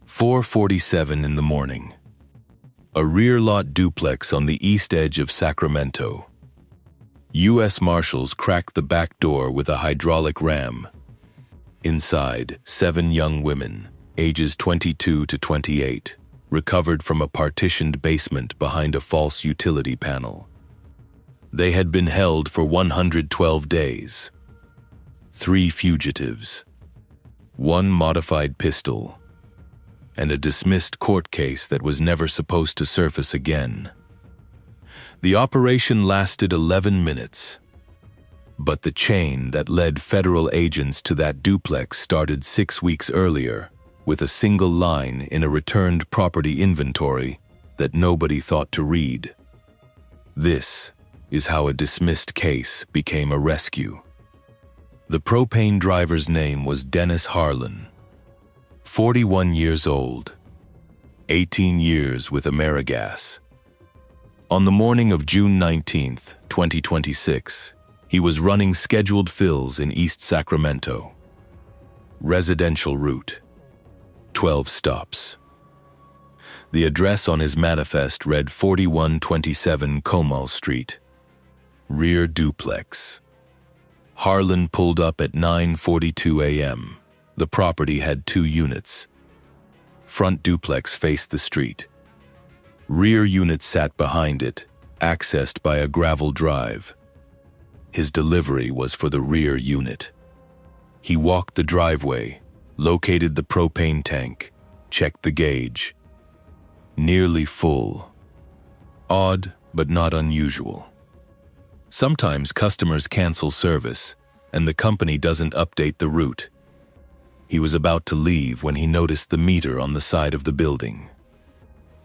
4:47 in the morning. A rear lot duplex on the east edge of Sacramento. U.S. Marshals cracked the back door with a hydraulic ram. Inside, 7 young women, ages 22 to 28, recovered from a partitioned basement behind a false utility panel. They had been held for 112 days. 3 fugitives, 1 modified pistol, and a dismissed court case that was never supposed to surface again. The operation lasted 11 minutes, but the chain that led federal agents to that duplex started 6 weeks earlier, with a single line in a returned property inventory that nobody thought to read. This is how a dismissed case became a rescue. The propane driver's name was Dennis Harlan, 41 years old, 18 years with AmeriGas. On the morning of June 19, 2026, he was running scheduled fills in East Sacramento. Residential route, 12 stops. The address on his manifest read 4127 Comal Street, rear duplex. Harlan pulled up at 9:42 a.m. The property had 2 units. Front duplex faced the street. Rear unit sat behind it, accessed by a gravel drive. His delivery was for the rear unit. He walked the driveway, located the propane tank, checked the gauge. Nearly full. Odd, but not unusual. Sometimes customers cancel service, and the company doesn't update the route. He was about to leave when he noticed the meter on the side of the building.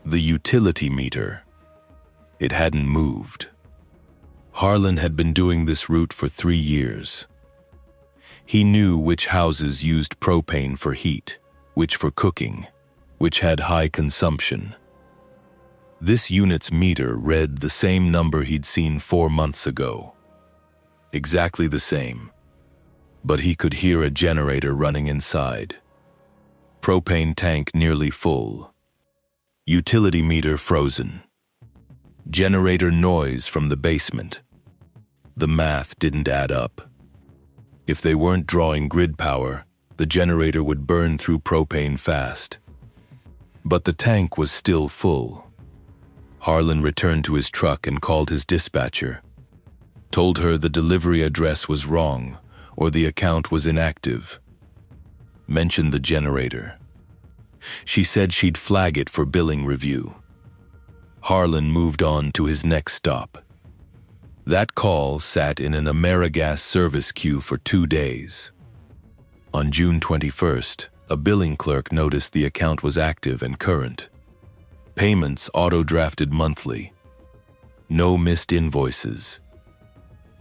The utility meter. It hadn't moved. Harlan had been doing this route for 3 years. He knew which houses used propane for heat, which for cooking, which had high consumption. This unit's meter read the same number he'd seen 4 months ago. Exactly the same. But he could hear a generator running inside. Propane tank nearly full. Utility meter frozen. Generator noise from the basement. The math didn't add up. If they weren't drawing grid power, the generator would burn through propane fast. But the tank was still full. Harlan returned to his truck and called his dispatcher. Told her the delivery address was wrong, or the account was inactive. Mentioned the generator. She said she'd flag it for billing review. Harlan moved on to his next stop. That call sat in an AmeriGas service queue for 2 days. On June 21st, a billing clerk noticed the account was active and current. Payments auto-drafted monthly. No missed invoices.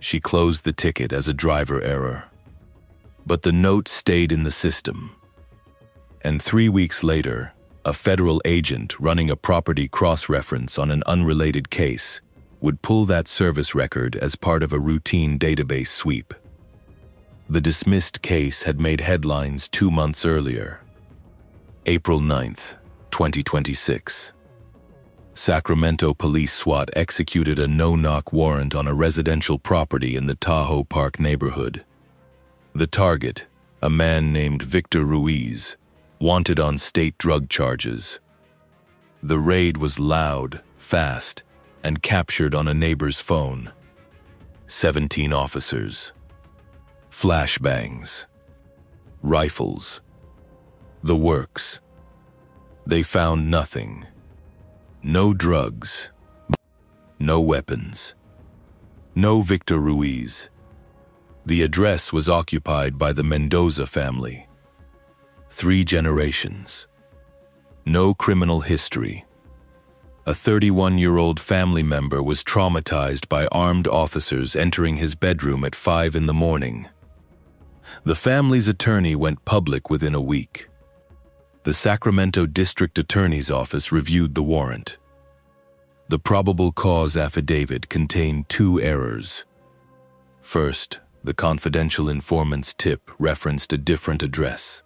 She closed the ticket as a driver error. But the note stayed in the system. And 3 weeks later, a federal agent running a property cross-reference on an unrelated case would pull that service record as part of a routine database sweep. The dismissed case had made headlines 2 months earlier. April 9th, 2026. Sacramento Police SWAT executed a no-knock warrant on a residential property in the Tahoe Park neighborhood. The target, a man named Victor Ruiz, wanted on state drug charges. The raid was loud, fast, and captured on a neighbor's phone. 17 officers. Flashbangs. Rifles. The works. They found nothing. No drugs. No weapons. No Victor Ruiz. The address was occupied by the Mendoza family. 3 generations. No criminal history. A 31-year-old family member was traumatized by armed officers entering his bedroom at 5 in the morning. The family's attorney went public within a week. The Sacramento District Attorney's Office reviewed the warrant. The probable cause affidavit contained 2 errors. First, the confidential informant's tip referenced a different address.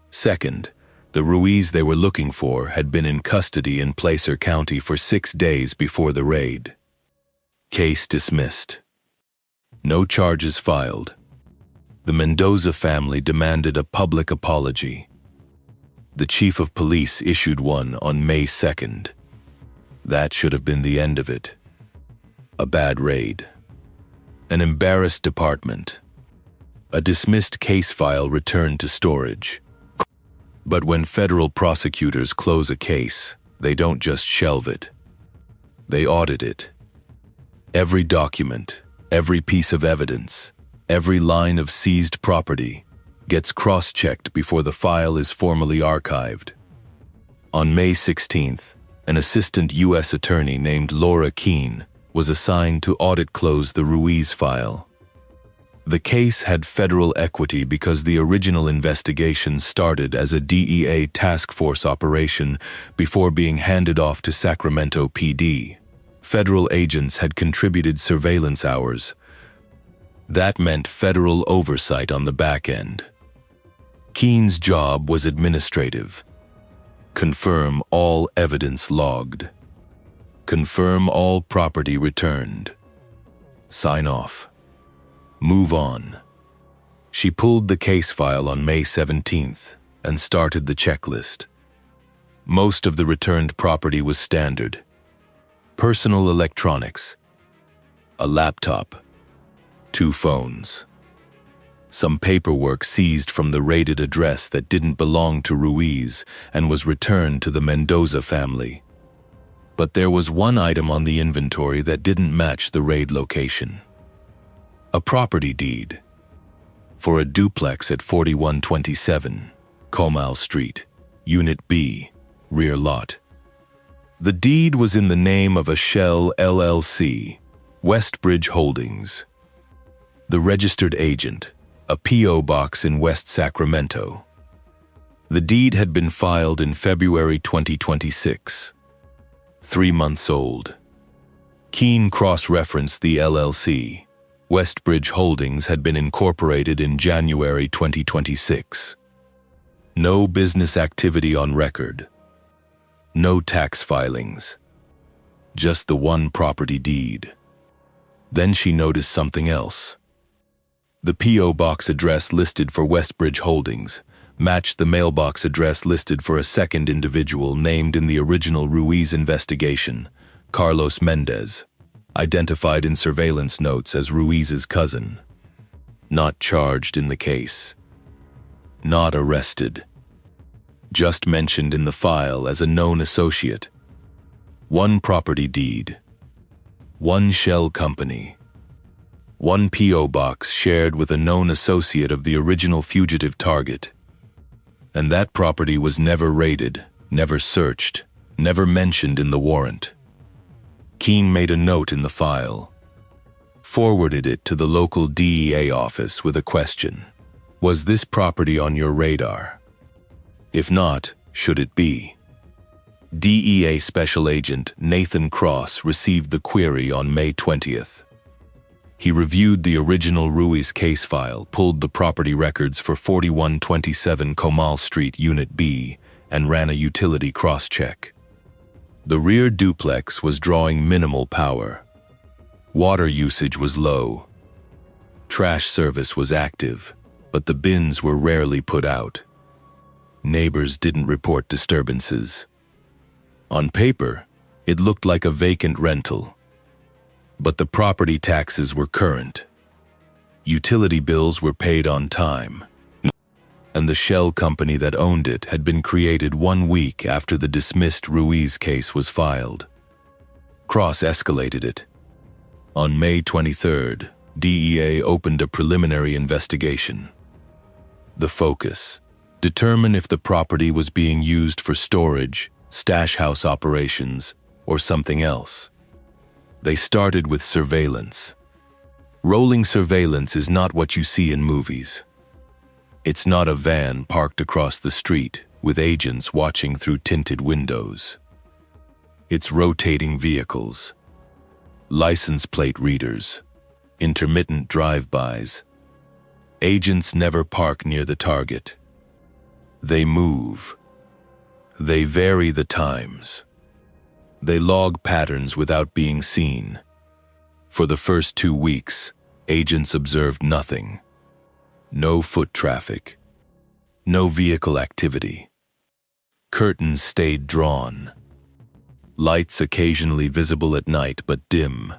Second, The Ruiz they were looking for had been in custody in Placer County for 6 days before the raid. Case dismissed. No charges filed. The Mendoza family demanded a public apology. The chief of police issued one on May 2nd. That should have been the end of it. A bad raid. An embarrassed department. A dismissed case file returned to storage. But when federal prosecutors close a case, they don't just shelve it. They audit it. Every document, every piece of evidence, every line of seized property gets cross-checked before the file is formally archived. On May 16th, an assistant U.S. attorney named Laura Keene was assigned to audit-close the Ruiz file. The case had federal equity because the original investigation started as a DEA task force operation before being handed off to Sacramento PD. Federal agents had contributed surveillance hours. That meant federal oversight on the back end. Keene's job was administrative. Confirm all evidence logged. Confirm all property returned. Sign off. Move on. She pulled the case file on May 17th and started the checklist. Most of the returned property was standard. Personal electronics. A laptop. 2 phones. Some paperwork seized from the raided address that didn't belong to Ruiz and was returned to the Mendoza family. But there was one item on the inventory that didn't match the raid location. A property deed for a duplex at 4127 Comal Street, Unit B, rear lot. The deed was in the name of a Shell LLC, Westbridge Holdings. The registered agent, a P.O. box in West Sacramento. The deed had been filed in February 2026. 3 months old. Keene cross-referenced the LLC. Westbridge Holdings had been incorporated in January 2026. No business activity on record. No tax filings. Just the one property deed. Then she noticed something else. The P.O. box address listed for Westbridge Holdings matched the mailbox address listed for a second individual named in the original Ruiz investigation, Carlos Mendez, identified in surveillance notes as Ruiz's cousin. Not charged in the case. Not arrested. Just mentioned in the file as a known associate. One property deed. One shell company. One P.O. box shared with a known associate of the original fugitive target. And that property was never raided, never searched, never mentioned in the warrant. Keene made a note in the file. Forwarded it to the local DEA office with a question. Was this property on your radar? If not, should it be? DEA Special Agent Nathan Cross received the query on May 20th. He reviewed the original Ruiz case file, pulled the property records for 4127 Comal Street, Unit B, and ran a utility cross-check. The rear duplex was drawing minimal power. Water usage was low. Trash service was active, but the bins were rarely put out. Neighbors didn't report disturbances. On paper, it looked like a vacant rental. But the property taxes were current. Utility bills were paid on time. And the shell company that owned it had been created 1 week after the dismissed Ruiz case was filed. Cross escalated it. On May 23rd, DEA opened a preliminary investigation. The focus: determine if the property was being used for storage, stash house operations, or something else. They started with surveillance. Rolling surveillance is not what you see in movies. It's not a van parked across the street with agents watching through tinted windows. It's rotating vehicles, license plate readers, intermittent drive-bys. Agents never park near the target. They move, They vary the times. They log patterns without being seen. For the first 2 weeks, agents observed nothing. No foot traffic. No vehicle activity. Curtains stayed drawn. Lights occasionally visible at night but dim.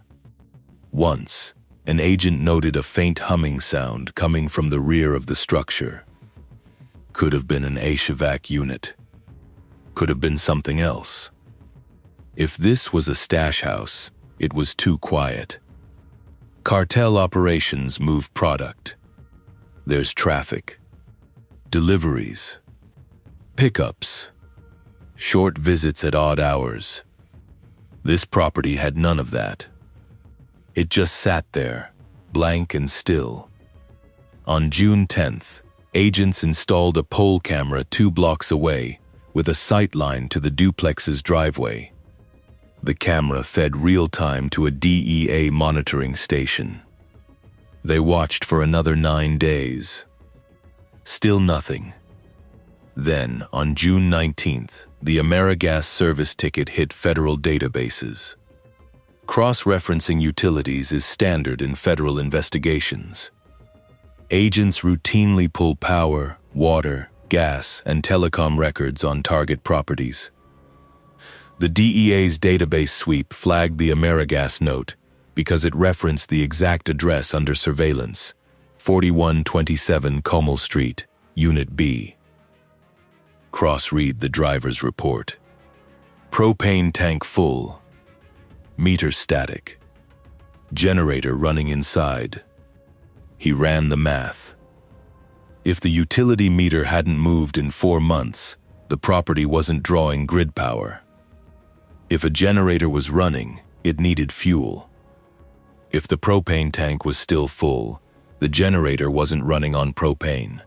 Once, an agent noted a faint humming sound coming from the rear of the structure. Could have been an HVAC unit. Could have been something else. If this was a stash house, it was too quiet. Cartel operations move product. There's traffic. Deliveries. Pickups. Short visits at odd hours. This property had none of that. It just sat there, blank and still. On June 10th, agents installed a pole camera 2 blocks away with a sight line to the duplex's driveway. The camera fed real-time to a DEA monitoring station. They watched for another 9 days. Still nothing. Then, on June 19th, the AmeriGas service ticket hit federal databases. Cross-referencing utilities is standard in federal investigations. Agents routinely pull power, water, gas, and telecom records on target properties. The DEA's database sweep flagged the AmeriGas note because it referenced the exact address under surveillance, 4127 Comel Street, Unit B. Cross-read the driver's report. Propane tank full. Meter static. Generator running inside. He ran the math. If the utility meter hadn't moved in 4 months, the property wasn't drawing grid power. If a generator was running, it needed fuel. If the propane tank was still full, the generator wasn't running on propane,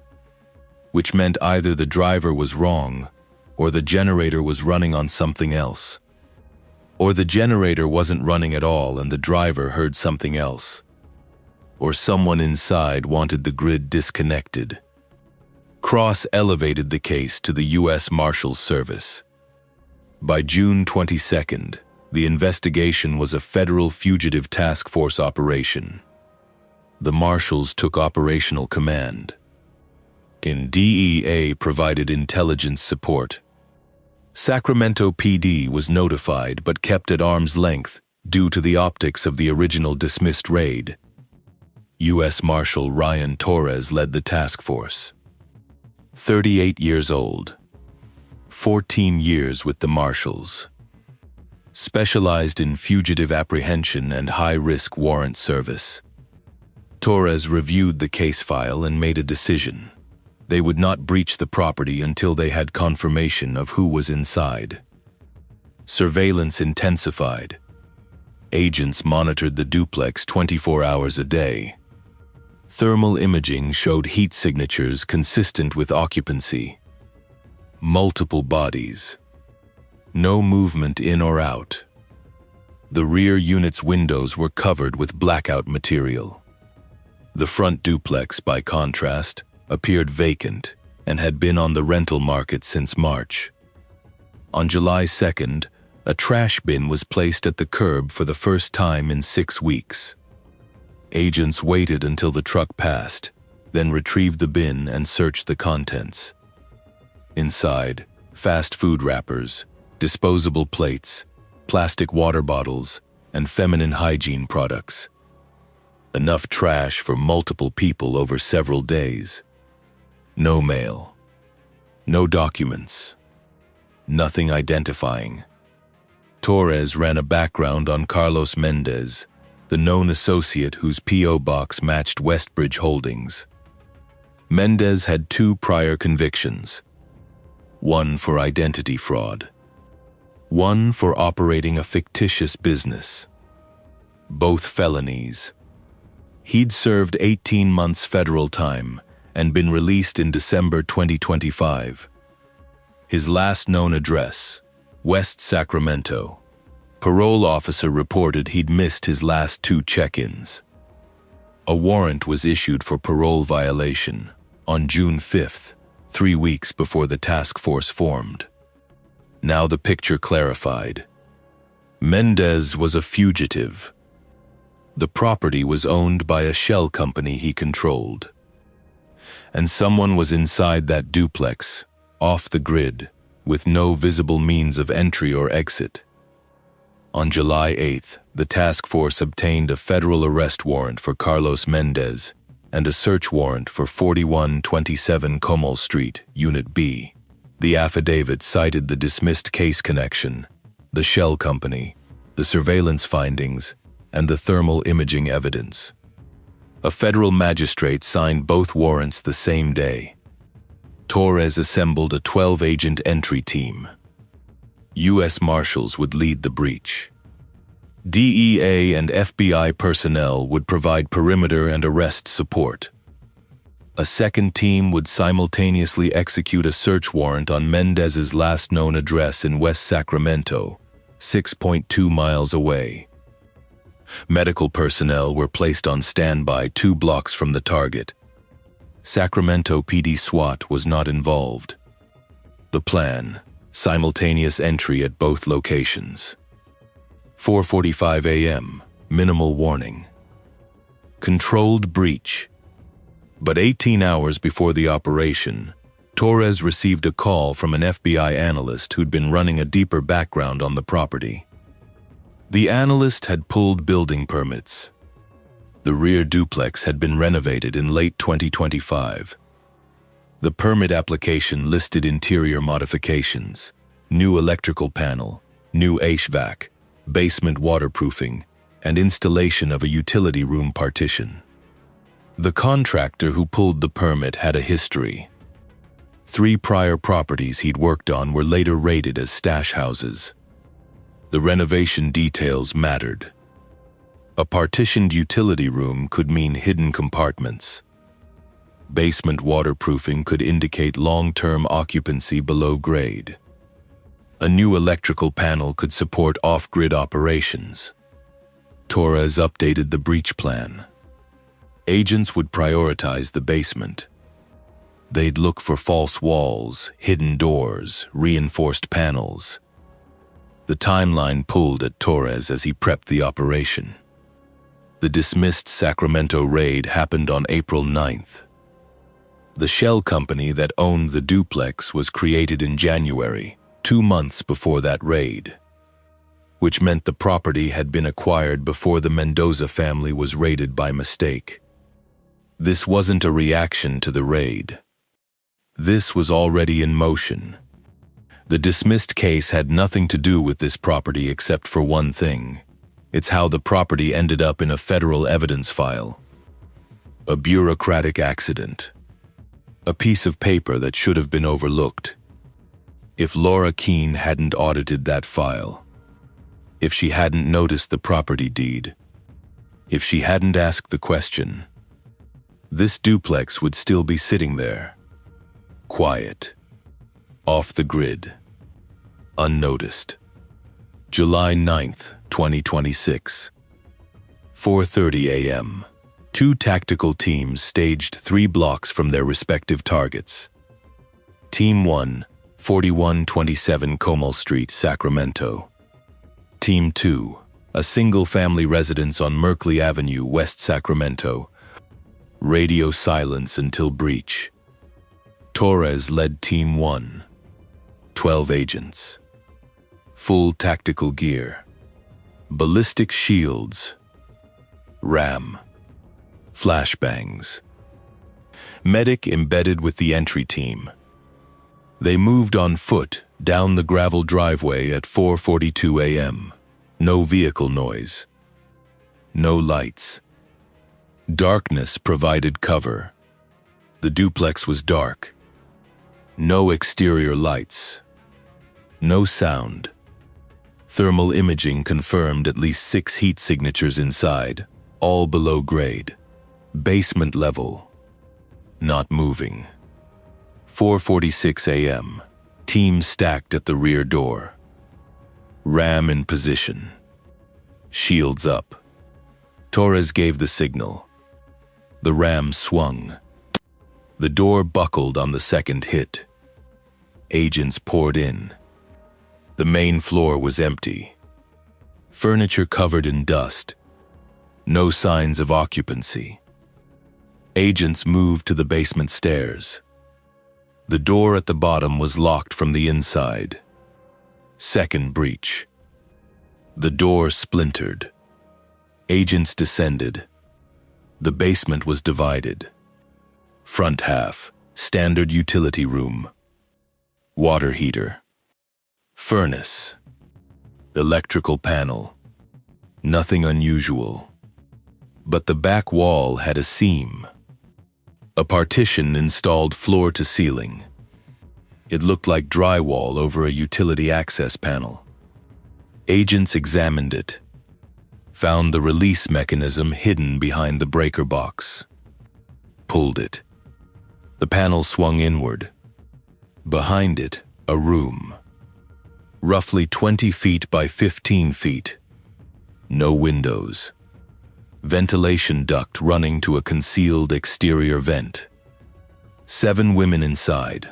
which meant either the driver was wrong or the generator was running on something else. Or the generator wasn't running at all and the driver heard something else. Or someone inside wanted the grid disconnected. Cross elevated the case to the U.S. Marshals Service. By June 22nd, the investigation was a federal fugitive task force operation. The Marshals took operational command. DEA provided intelligence support. Sacramento PD was notified but kept at arm's length due to the optics of the original dismissed raid. U.S. Marshal Ryan Torres led the task force. 38 years old. 14 years with the Marshals. Specialized in fugitive apprehension and high-risk warrant service. Torres reviewed the case file and made a decision. They would not breach the property until they had confirmation of who was inside. Surveillance intensified. Agents monitored the duplex 24 hours a day. Thermal imaging showed heat signatures consistent with occupancy. Multiple bodies. No movement in or out. The rear unit's windows were covered with blackout material. The front duplex, by contrast, appeared vacant and had been on the rental market since March. On July 2nd, a trash bin was placed at the curb for the first time in 6 weeks. Agents waited until the truck passed, then retrieved the bin and searched the contents. Inside, fast food wrappers, disposable plates, plastic water bottles, and feminine hygiene products. Enough trash for multiple people over several days. No mail. No documents. Nothing identifying. Torres ran a background on Carlos Mendez, the known associate whose P.O. box matched Westbridge Holdings. Mendez had 2 prior convictions. 1 for identity fraud. 1 for operating a fictitious business. Both felonies. He'd served 18 months federal time and been released in December 2025. His last known address, West Sacramento. Parole officer reported he'd missed his last 2 check-ins. A warrant was issued for parole violation on June 5th, 3 weeks before the task force formed. Now the picture clarified. Mendez was a fugitive. The property was owned by a shell company he controlled. And someone was inside that duplex, off the grid, with no visible means of entry or exit. On July 8th, the task force obtained a federal arrest warrant for Carlos Mendez and a search warrant for 4127 Comol Street, Unit B. The affidavit cited the dismissed case connection, the shell company, the surveillance findings, and the thermal imaging evidence. A federal magistrate signed both warrants the same day. Torres assembled a 12-agent entry team. U.S. Marshals would lead the breach. DEA and FBI personnel would provide perimeter and arrest support. A second team would simultaneously execute a search warrant on Mendez's last known address in West Sacramento, 6.2 miles away. Medical personnel were placed on standby 2 blocks from the target. Sacramento PD SWAT was not involved. The plan: simultaneous entry at both locations. 4:45 a.m., minimal warning. Controlled breach. But 18 hours before the operation, Torres received a call from an FBI analyst who'd been running a deeper background on the property. The analyst had pulled building permits. The rear duplex had been renovated in late 2025. The permit application listed interior modifications: new electrical panel, new HVAC, basement waterproofing, and installation of a utility room partition. The contractor who pulled the permit had a history. 3 prior properties he'd worked on were later rated as stash houses. The renovation details mattered. A partitioned utility room could mean hidden compartments. Basement waterproofing could indicate long-term occupancy below grade. A new electrical panel could support off-grid operations. Torres updated the breach plan. Agents would prioritize the basement. They'd look for false walls, hidden doors, reinforced panels. The timeline pulled at Torres as he prepped the operation. The dismissed Sacramento raid happened on April 9th. The shell company that owned the duplex was created in January, 2 months before that raid, which meant the property had been acquired before the Mendoza family was raided by mistake. This wasn't a reaction to the raid. This was already in motion. The dismissed case had nothing to do with this property except for one thing. It's how the property ended up in a federal evidence file. A bureaucratic accident. A piece of paper that should have been overlooked. If Laura Keene hadn't audited that file, if she hadn't noticed the property deed, if she hadn't asked the question, this duplex would still be sitting there, quiet, off the grid, unnoticed. July 9th, 2026. 4:30 a.m. 2 tactical teams staged 3 blocks from their respective targets. Team 1, 4127 Comol Street, Sacramento. Team 2, a single-family residence on Merkley Avenue, West Sacramento. Radio silence until breach. Torres led Team 1. 12 agents. Full tactical gear. Ballistic shields. RAM. Flashbangs. Medic embedded with the entry team. They moved on foot down the gravel driveway at 4:42 a.m. No vehicle noise. No lights. Darkness provided cover. The duplex was dark. No exterior lights. No sound. Thermal imaging confirmed at least 6 heat signatures inside, all below grade. Basement level. Not moving. 4:46 a.m. Team stacked at the rear door. RAM in position. Shields up. Torres gave the signal. The RAM swung. The door buckled on the second hit. Agents poured in. The main floor was empty. Furniture covered in dust. No signs of occupancy. Agents moved to the basement stairs. The door at the bottom was locked from the inside. Second breach. The door splintered. Agents descended. The basement was divided. Front half, standard utility room. Water heater. Furnace. Electrical panel. Nothing unusual. But the back wall had a seam. A partition installed floor to ceiling. It looked like drywall over a utility access panel. Agents examined it. Found the release mechanism hidden behind the breaker box. Pulled it. The panel swung inward. Behind it, a room. Roughly 20 feet by 15 feet. No windows. Ventilation duct running to a concealed exterior vent. 7 women inside.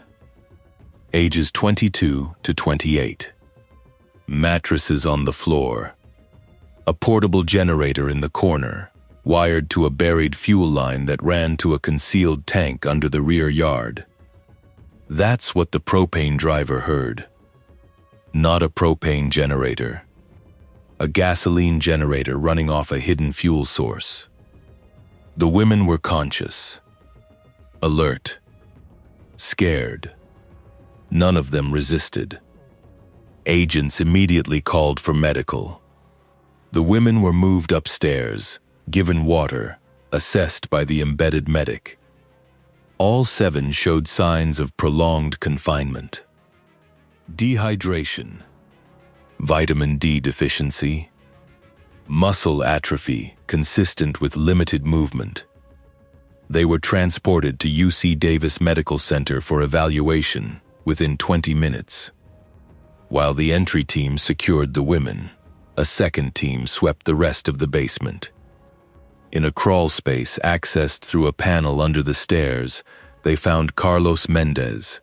Ages 22 to 28. Mattresses on the floor. A portable generator in the corner, wired to a buried fuel line that ran to a concealed tank under the rear yard. That's what the propane driver heard. Not a propane generator. A gasoline generator running off a hidden fuel source. The women were conscious. Alert. Scared. None of them resisted. Agents immediately called for medical. The women were moved upstairs, given water, assessed by the embedded medic. All 7 showed signs of prolonged confinement. Dehydration, vitamin D deficiency, muscle atrophy consistent with limited movement. They were transported to UC Davis Medical Center for evaluation within 20 minutes. While the entry team secured the women, a second team swept the rest of the basement. In a crawl space accessed through a panel under the stairs, they found Carlos Mendez,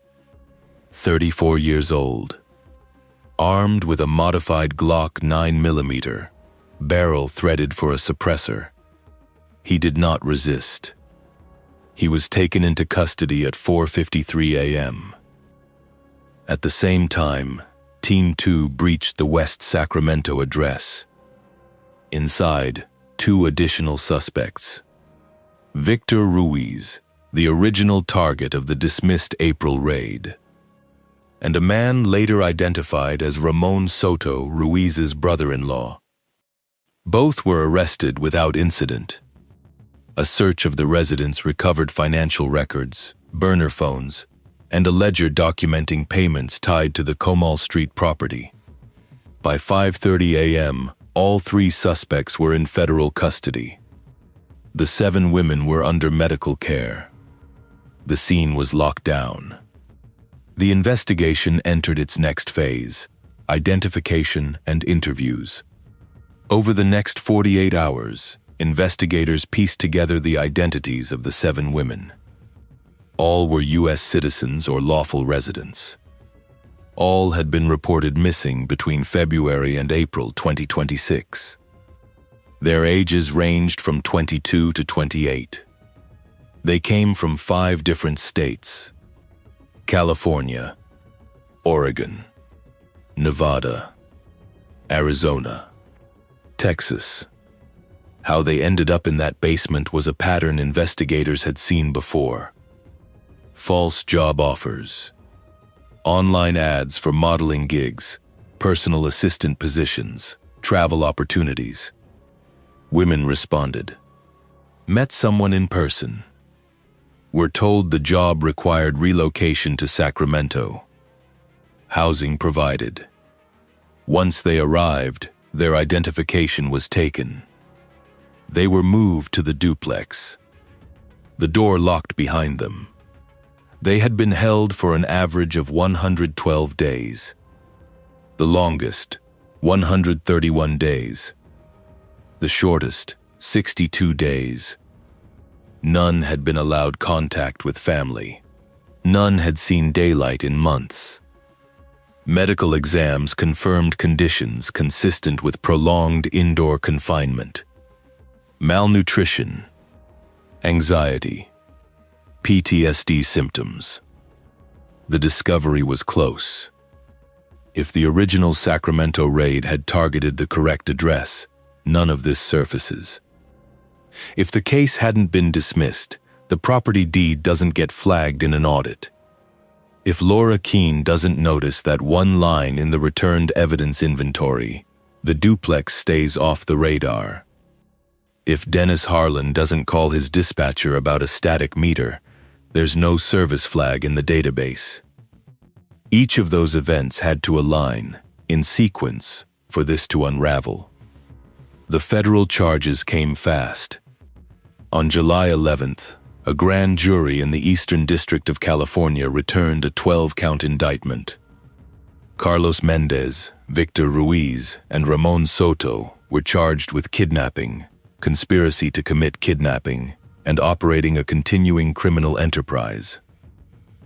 34 years old, armed with a modified Glock 9mm, barrel threaded for a suppressor. He did not resist. He was taken into custody at 4:53 a.m. At the same time, Team 2 breached the West Sacramento address. Inside, 2 additional suspects. Victor Ruiz, the original target of the dismissed April raid, and a man later identified as Ramon Soto, Ruiz's brother-in-law. Both were arrested without incident. A search of the residence recovered financial records, burner phones, and a ledger documenting payments tied to the Comal Street property. By 5:30 a.m., all 3 suspects were in federal custody. The 7 women were under medical care. The scene was locked down. The investigation entered its next phase, identification and interviews. Over the next 48 hours, investigators pieced together the identities of the 7 women. All were U.S. citizens or lawful residents. All had been reported missing between February and April 2026. Their ages ranged from 22 to 28. They came from 5 different states: California, Oregon, Nevada, Arizona, Texas. How they ended up in that basement was a pattern investigators had seen before. False job offers, online ads for modeling gigs, personal assistant positions, travel opportunities. Women responded. Met someone in person. Were told the job required relocation to Sacramento. Housing provided. Once they arrived, their identification was taken. They were moved to the duplex. The door locked behind them. They had been held for an average of 112 days. The longest, 131 days. The shortest, 62 days. None had been allowed contact with family. None had seen daylight in months. Medical exams confirmed conditions consistent with prolonged indoor confinement. Malnutrition, anxiety, PTSD symptoms. The discovery was close. If the original Sacramento raid had targeted the correct address, none of this surfaces. If the case hadn't been dismissed, the property deed doesn't get flagged in an audit. If Laura Keene doesn't notice that one line in the returned evidence inventory, the duplex stays off the radar. If Dennis Harlan doesn't call his dispatcher about a static meter, there's no service flag in the database. Each of those events had to align, in sequence, for this to unravel. The federal charges came fast. On July 11th, a grand jury in the Eastern District of California returned a 12-count indictment. Carlos Mendez, Victor Ruiz, and Ramon Soto were charged with kidnapping, conspiracy to commit kidnapping, and operating a continuing criminal enterprise.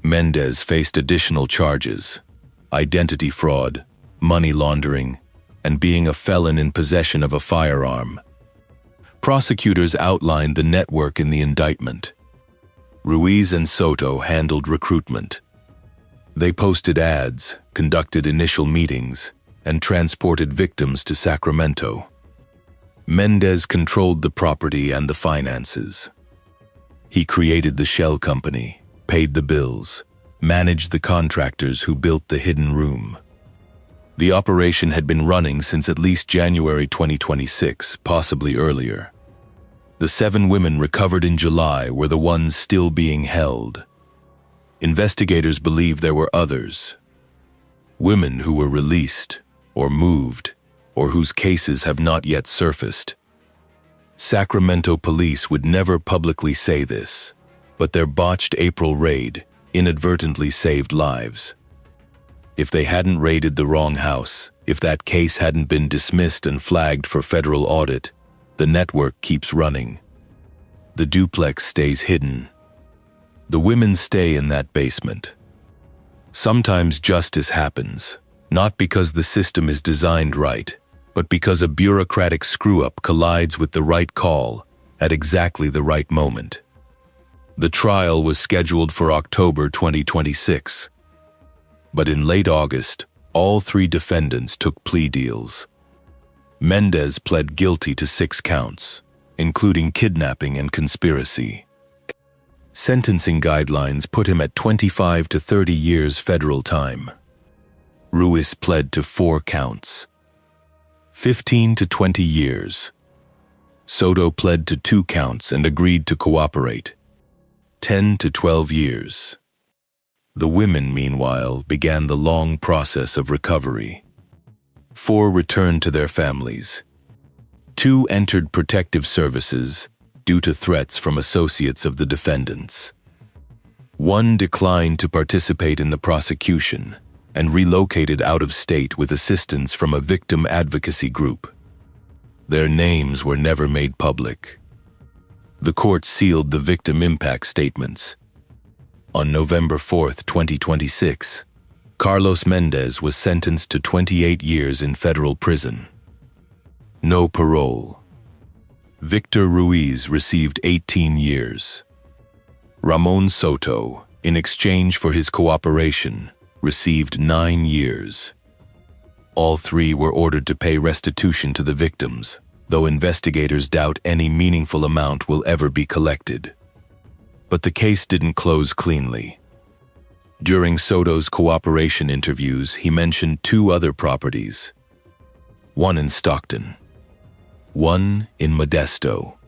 Mendez faced additional charges: identity fraud, money laundering, and being a felon in possession of a firearm. Prosecutors outlined the network in the indictment. Ruiz and Soto handled recruitment. They posted ads, conducted initial meetings, and transported victims to Sacramento. Mendez controlled the property and the finances. He created the shell company, paid the bills, managed the contractors who built the hidden room. The operation had been running since at least January 2026, possibly earlier. The 7 women recovered in July were the ones still being held. Investigators believe there were others. Women who were released, or moved, or whose cases have not yet surfaced. Sacramento police would never publicly say this, but their botched April raid inadvertently saved lives. If they hadn't raided the wrong house, if that case hadn't been dismissed and flagged for federal audit, the network keeps running. The duplex stays hidden. The women stay in that basement. Sometimes justice happens, not because the system is designed right, but because a bureaucratic screw-up collides with the right call at exactly the right moment. The trial was scheduled for October 2026. But in late August, all 3 defendants took plea deals. Mendez pled guilty to 6 counts, including kidnapping and conspiracy. Sentencing guidelines put him at 25 to 30 years federal time. Ruiz pled to 4 counts, 15 to 20 years. Soto pled to 2 counts and agreed to cooperate, 10 to 12 years. The women, meanwhile, began the long process of recovery. 4 returned to their families. 2 entered protective services due to threats from associates of the defendants. 1 declined to participate in the prosecution and relocated out of state with assistance from a victim advocacy group. Their names were never made public. The court sealed the victim impact statements. On November 4, 2026, Carlos Mendez was sentenced to 28 years in federal prison. No parole. Victor Ruiz received 18 years. Ramon Soto, in exchange for his cooperation, received 9 years. All 3 were ordered to pay restitution to the victims, though investigators doubt any meaningful amount will ever be collected. But the case didn't close cleanly. During Soto's cooperation interviews, he mentioned 2 other properties. 1 in Stockton, 1 in Modesto.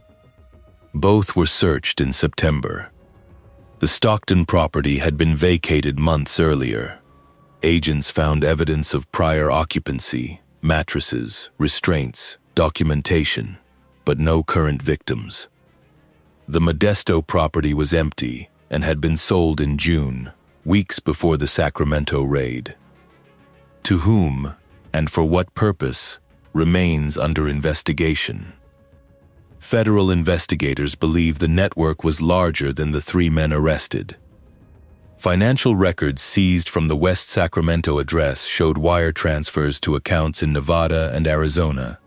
Both were searched in September. The Stockton property had been vacated months earlier. Agents found evidence of prior occupancy, mattresses, restraints, documentation, but no current victims. The Modesto property was empty and had been sold in June, weeks before the Sacramento raid. To whom, and for what purpose, remains under investigation. Federal investigators believe the network was larger than the 3 men arrested. Financial records seized from the West Sacramento address showed wire transfers to accounts in Nevada and Arizona.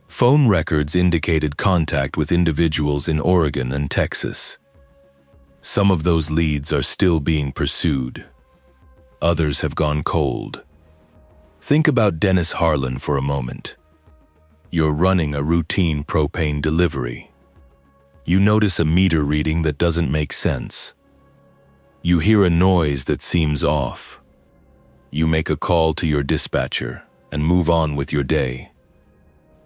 Phone records indicated contact with individuals in Oregon and Texas. Some of those leads are still being pursued. Others have gone cold. Think about Dennis Harlan for a moment. You're running a routine propane delivery. You notice a meter reading that doesn't make sense. You hear a noise that seems off. You make a call to your dispatcher and move on with your day.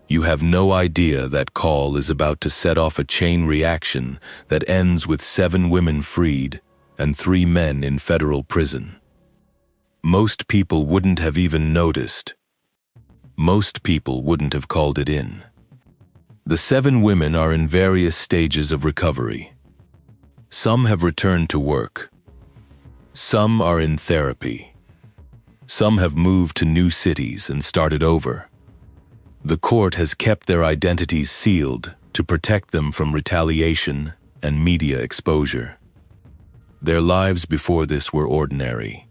You have no idea that call is about to set off a chain reaction that ends with 7 women freed and 3 men in federal prison. Most people wouldn't have even noticed. Most people wouldn't have called it in. The 7 women are in various stages of recovery. Some have returned to work. Some are in therapy. Some have moved to new cities and started over. The court has kept their identities sealed to protect them from retaliation and media exposure. Their lives before this were ordinary.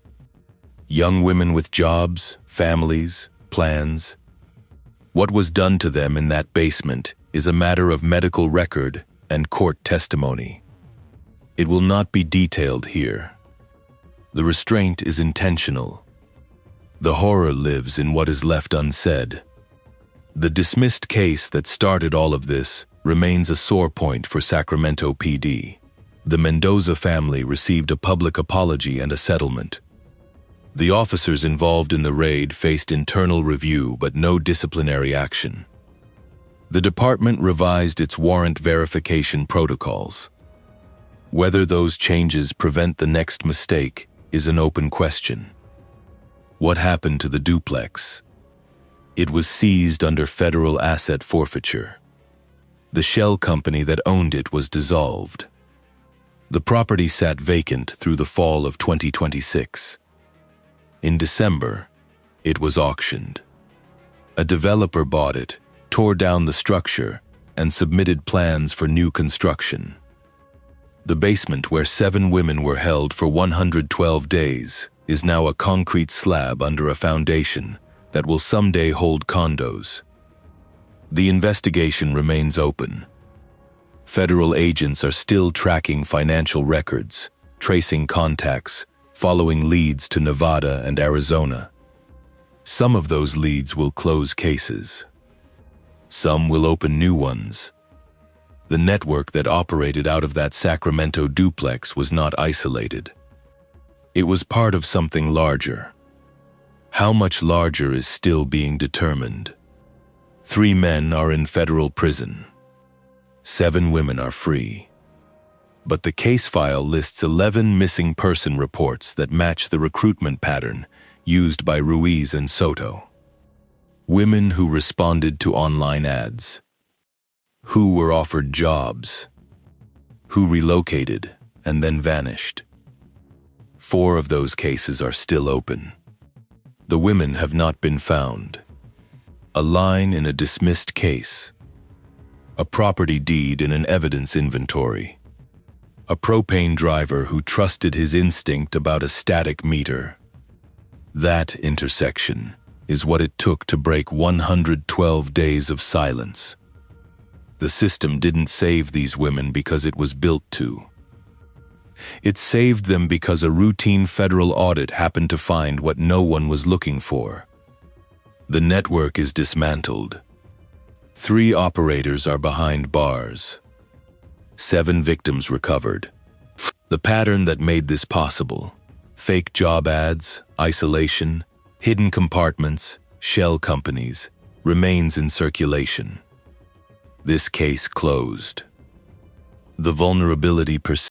Young women with jobs, families, plans. What was done to them in that basement is a matter of medical record and court testimony. It will not be detailed here. The restraint is intentional. The horror lives in what is left unsaid. The dismissed case that started all of this remains a sore point for Sacramento PD. The Mendoza family received a public apology and a settlement. The officers involved in the raid faced internal review but no disciplinary action. The department revised its warrant verification protocols. Whether those changes prevent the next mistake is an open question. What happened to the Duplex? It was seized under federal asset forfeiture. The shell company that owned it was dissolved. The property sat vacant through the fall of 2026. In December, it was auctioned. A developer bought it, tore down the structure, and submitted plans for new construction. The basement where 7 women were held for 112 days is now a concrete slab under a foundation that will someday hold condos. The investigation remains open. Federal agents are still tracking financial records, tracing contacts, following leads to Nevada and Arizona. Some of those leads will close cases. Some will open new ones. The network that operated out of that Sacramento duplex was not isolated. It was part of something larger. How much larger is still being determined. 3 men are in federal prison. 7 women are free. But the case file lists 11 missing person reports that match the recruitment pattern used by Ruiz and Soto. Women who responded to online ads. Who were offered jobs. Who relocated and then vanished. 4 of those cases are still open. The women have not been found. A line in a dismissed case. A property deed in an evidence inventory. A propane driver who trusted his instinct about a static meter. That intersection is what it took to break 112 days of silence. The system didn't save these women because it was built to. It saved them because a routine federal audit happened to find what no one was looking for. The network is dismantled. 3 operators are behind bars. 7 victims recovered. The pattern that made this possible, fake job ads, isolation, hidden compartments, shell companies, remains in circulation. This case closed. The vulnerability persists.